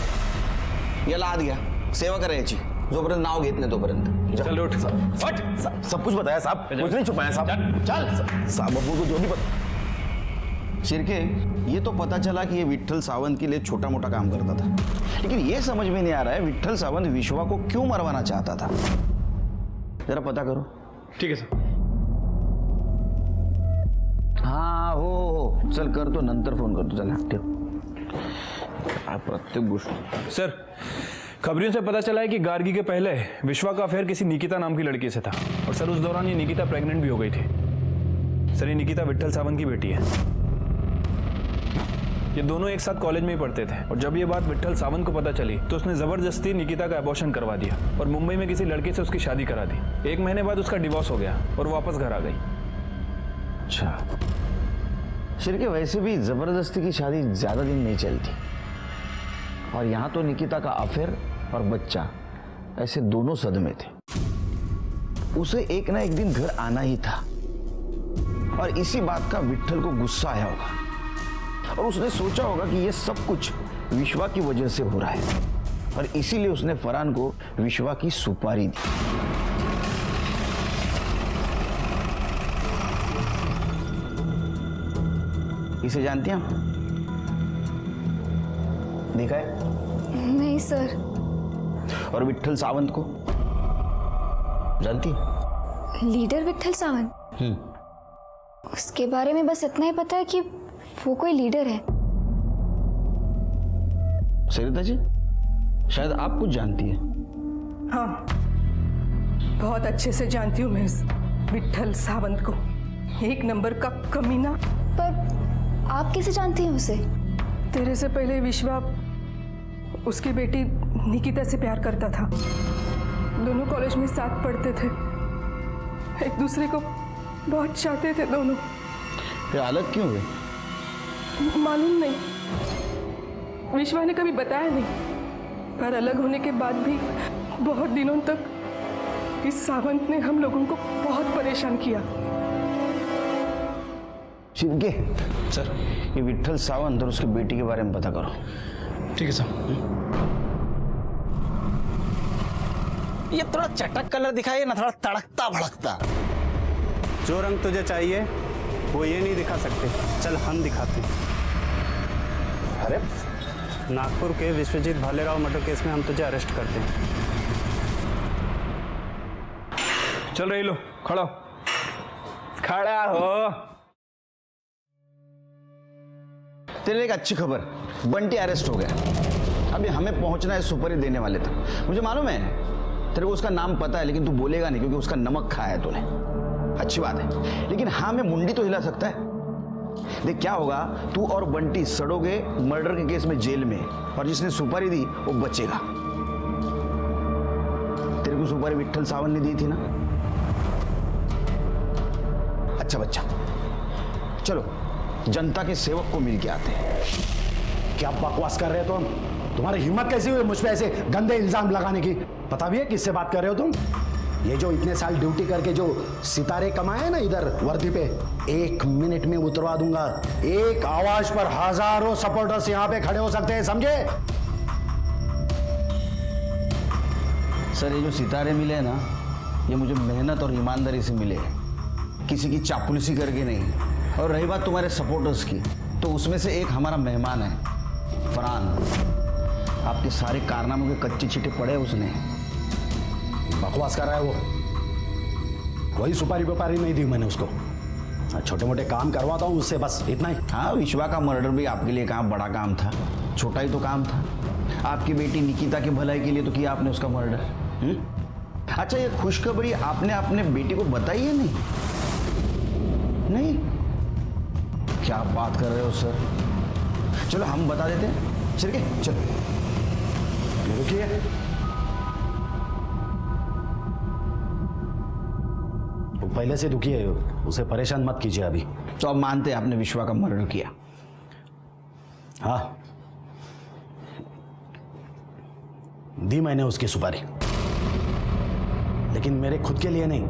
Speaker 2: याला आत घ्या, सेवा करायची, जोपर्यंत नाव घेत नाही तोपर्यंत।
Speaker 5: चल उठ।
Speaker 13: फट सब कुछ बताया साहब, कुछ नहीं छुपाया साहब। चल साहब अपन को जो भी पता।
Speaker 2: शिर्के, ये तो पता चला कि ये विट्ठल सावंत के लिए छोटा मोटा काम करता था, लेकिन ये समझ में नहीं आ रहा है विट्ठल सावंत विश्वा को क्यों मरवाना चाहता था। जरा पता करो।
Speaker 5: ठीक है सर।
Speaker 2: हाँ हो चल करतो, नंतर फोन करतो। चल ठेव। प्रत्येक गोष्ट
Speaker 5: सर, खबरियों से पता चला है कि गार्गी के पहले विश्वा का अफेयर किसी निकिता नाम की लड़की से था, और सर उस दौरान ये निकिता प्रेग्नेंट भी हो गई थी। सर ये निकिता विट्ठल सावंत की बेटी है। ये दोनों एक साथ कॉलेज में ही पढ़ते थे, और जब ये बात विट्ठल सावंत को पता चली तो उसने जबरदस्ती निकिता का अबॉर्शन करवा दिया और मुंबई में किसी लड़के से उसकी शादी करा दी। 1 महीने बाद उसका डिवोर्स हो गया और वापस घर आ गई।
Speaker 2: अच्छा शिर्के, वैसे भी जबरदस्ती की शादी ज्यादा दिन नहीं चलती, और यहाँ तो निकिता का अफेयर और बच्चा ऐसे दोनों सदमे थे। उसे एक ना एक दिन घर आना ही था, और इसी बात का विट्ठल को गुस्सा आया होगा, और उसने सोचा होगा कि ये सब कुछ विश्वा की वजह से हो रहा है, और इसीलिए उसने फरहान को विश्वा की सुपारी दी। इसे जानती हैं? देखा है?
Speaker 1: नहीं सर।
Speaker 2: और विट्ठल सावंत को जानती?
Speaker 1: लीडर विट्ठल सावंत? उसके बारे में बस इतना ही पता है कि वो कोई लीडर है।
Speaker 2: सरिता जी, शायद आप कुछ जानती है।
Speaker 6: हाँ, बहुत अच्छे से जानती हूँ मैं इस विट्ठल सावंत को। 1 नंबर का कमीना।
Speaker 1: पर आप कैसे जानती हैं उसे?
Speaker 6: तेरे से पहले विश्वा उसकी बेटी निकिता से प्यार करता था। दोनों कॉलेज में साथ पढ़ते थे, एक दूसरे को बहुत चाहते थे दोनों।
Speaker 2: फिर अलग क्यों हुए?
Speaker 6: मालूम नहीं, विश्वा ने कभी बताया नहीं, पर अलग होने के बाद भी बहुत दिनों तक इस सावंत ने हम लोगों को बहुत परेशान किया।
Speaker 2: शिर्के सर, ये विट्ठल सावंत और उसकी बेटी के बारे में पता करो।
Speaker 5: ठीक है सर।
Speaker 10: ये थोड़ा चटक कलर दिखाइए ना, थोड़ा तड़कता भड़कता।
Speaker 14: जो रंग तुझे चाहिए वो ये नहीं दिखा सकते, चल हम दिखाते हैं।
Speaker 10: अरे
Speaker 14: नागपुर के विश्वजीत भालेराव मर्डर केस में हम तुझे अरेस्ट करते हैं।
Speaker 5: चल रही लो, खड़ा खड़ा हो।
Speaker 2: तेरे एक अच्छी खबर, बंटी अरेस्ट हो गया। अभी हमें पहुंचना है सुपारी देने वाले तक। मुझे मालूम है तेरे को उसका नाम पता है, लेकिन तू बोलेगा नहीं क्योंकि उसका नमक खाया है तूने। अच्छी बात है, लेकिन हाँ मैं मुंडी तो हिला सकता है। देख क्या होगा, तू और बंटी सड़ोगे मर्डर के केस में जेल में, और जिसने सुपारी दी वो बचेगा। तेरे को सुपारी विट्ठल सावंत ने दी थी ना? अच्छा बच्चा, चलो जनता के सेवक को मिल के आते हैं।
Speaker 4: क्या बकवास कर रहे हो तुम? तुम्हारी हिम्मत कैसी हुई मुझ पे ऐसे गंदे इल्जाम लगाने की? पता भी है किससे बात कर रहे हो तुम? ये जो इतने साल ड्यूटी करके जो सितारे कमाए हैं ना इधर वर्दी पे, 1 मिनट में उतरवा दूंगा। एक आवाज पर हजारों सपोर्टर्स यहाँ पे खड़े हो सकते हैं, समझे?
Speaker 2: सर ये जो सितारे मिले हैं ना, ये मुझे मेहनत और ईमानदारी से मिले हैं, किसी की चापलूसी करके नहीं। और रही बात तुम्हारे सपोर्टर्स की, तो उसमें से एक हमारा मेहमान है फरहान। आपके सारे कारनामों के कच्चे चिट्ठे पड़े उसने।
Speaker 4: बकवास कर रहा है वो। कोई सुपारी व्यापारी नहीं दी मैंने उसको। छोटे मोटे काम करवाता हूँ उससे, बस इतना ही।
Speaker 2: हाँ, विश्वा का मर्डर भी आपके लिए कहाँ बड़ा काम था, छोटा ही तो काम था। आपकी बेटी निकिता की भलाई के लिए तो किया आपने उसका मर्डर। अच्छा, ये खुशखबरी आपने अपने बेटी को बताई है? नहीं? क्या आप बात कर रहे हो सर? चलो हम बता देते हैं। चलिए चलो।
Speaker 4: रुकिए, वो पहले से दुखी है, उसे परेशान मत कीजिए अभी।
Speaker 2: तो आप मानते हैं आपने विश्वा का मर्डर किया?
Speaker 4: हाँ, दी मैंने उसकी सुपारी, लेकिन मेरे खुद के लिए नहीं,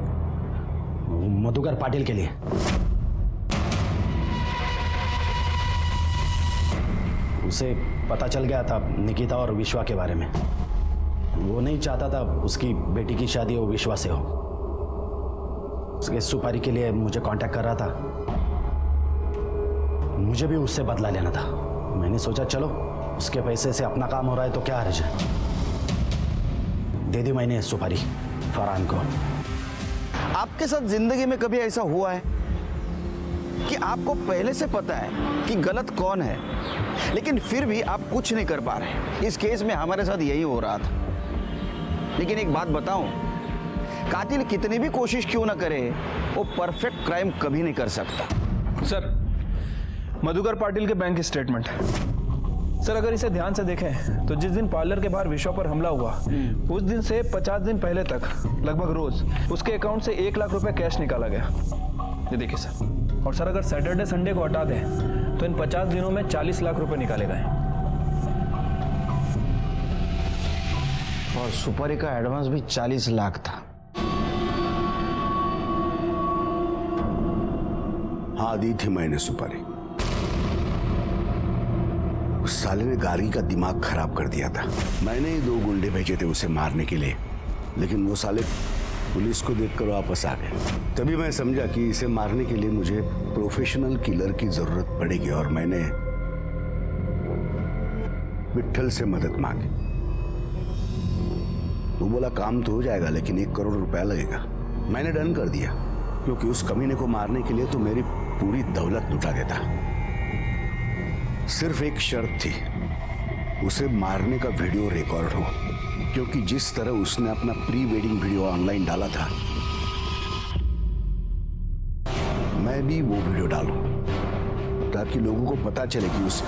Speaker 4: मधुकर पाटिल के लिए।
Speaker 13: उसे पता चल गया था निकिता और विश्वा के बारे में। वो नहीं चाहता था उसकी बेटी की शादी वो विश्वा से हो। उसके सुपारी के लिए मुझे कांटेक्ट कर रहा था। मुझे भी उससे बदला लेना था। मैंने सोचा चलो उसके पैसे से अपना काम हो रहा है तो क्या हर्ज है। दे दी मैंने सुपारी फरहान को।
Speaker 2: आपके साथ जिंदगी में कभी ऐसा हुआ है कि आपको पहले से पता है कि गलत कौन है, लेकिन फिर भी आप कुछ नहीं कर पा रहे? इस केस में हमारे साथ यही हो रहा था। लेकिन एक बात बताऊं, कातिल कितनी भी कोशिश क्यों ना करे, वो परफेक्ट क्राइम कभी नहीं कर सकता।
Speaker 5: सर, मधुकर पाटिल के बैंक स्टेटमेंट। सर, अगर इसे ध्यान से देखें तो जिस दिन पार्लर के बाहर विश्वा पर हमला हुआ उस दिन से 50 दिन पहले तक लगभग रोज उसके अकाउंट से 1 लाख रुपए कैश निकाला गया। ये देखिए सर। और सर, अगर सैटरडे संडे को हटा दें तो इन 50 दिनों में 40 लाख रुपए निकाले गए।
Speaker 2: और सुपारी का एडवांस भी 40 लाख था।
Speaker 4: हाँ, दी थी मैंने सुपारी। उस साले ने गार्गी का दिमाग खराब कर दिया था। मैंने ही 2 गुंडे भेजे थे उसे मारने के लिए, लेकिन वो साले पुलिस को देखकर वापस आ गए। तभी मैं समझा कि इसे मारने के लिए मुझे प्रोफेशनल किलर की जरूरत पड़ेगी और मैंने विट्ठल से मदद मांगी। वो बोला काम तो हो जाएगा लेकिन 1 करोड़ रुपया लगेगा। मैंने डन कर दिया क्योंकि उस कमीने को मारने के लिए तो मेरी पूरी दौलत लुटा देता। सिर्फ एक शर्त थी, उसे मारने का वीडियो रिकॉर्ड हो, क्योंकि जिस तरह उसने अपना प्री वेडिंग वीडियो ऑनलाइन डाला था, मैं भी वो वीडियो डालूं ताकि लोगों को पता चले कि उस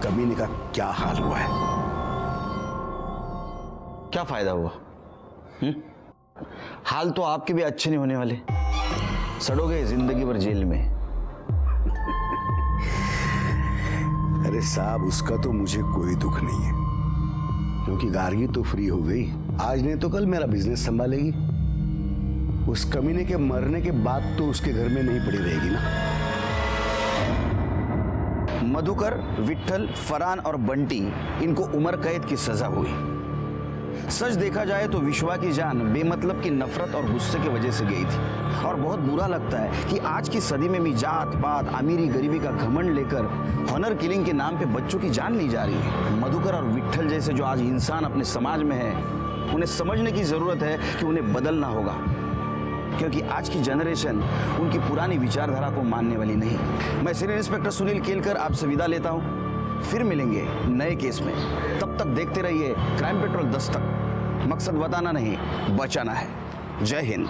Speaker 4: कमीने का क्या हाल हुआ है।
Speaker 2: क्या फायदा हुआ? हाल तो आपके भी अच्छे नहीं होने वाले। सड़ोगे जिंदगी भर जेल में।
Speaker 4: अरे साहब, उसका तो मुझे कोई दुख नहीं है क्योंकि गार्गी तो फ्री हो गई। आज नहीं तो कल मेरा बिजनेस संभालेगी। उस कमीने के मरने के बाद तो उसके घर में नहीं पड़ी रहेगी ना।
Speaker 2: मधुकर, विट्ठल, फरहान और बंटी, इनको उम्र कैद की सजा हुई। सच देखा जाए तो विश्वा की जान बेमतलब की नफरत और गुस्से की वजह से गई थी। और बहुत बुरा लगता है कि आज की सदी में भी जात पात, अमीरी गरीबी का घमंड लेकर हॉनर किलिंग के नाम पे बच्चों की जान ली जा रही है। मधुकर और विट्ठल जैसे जो आज इंसान अपने समाज में है, उन्हें समझने की जरूरत है कि उन्हें बदलना होगा, क्योंकि आज की जनरेशन उनकी पुरानी विचारधारा को मानने वाली नहीं। मैं सीनियर इंस्पेक्टर सुनील केलकर आपसे विदा लेता हूँ। फिर मिलेंगे नए केस में। तब तक देखते रहिए क्राइम पेट्रोल दस्तक। मकसद बताना नहीं, बचाना है। जय हिंद।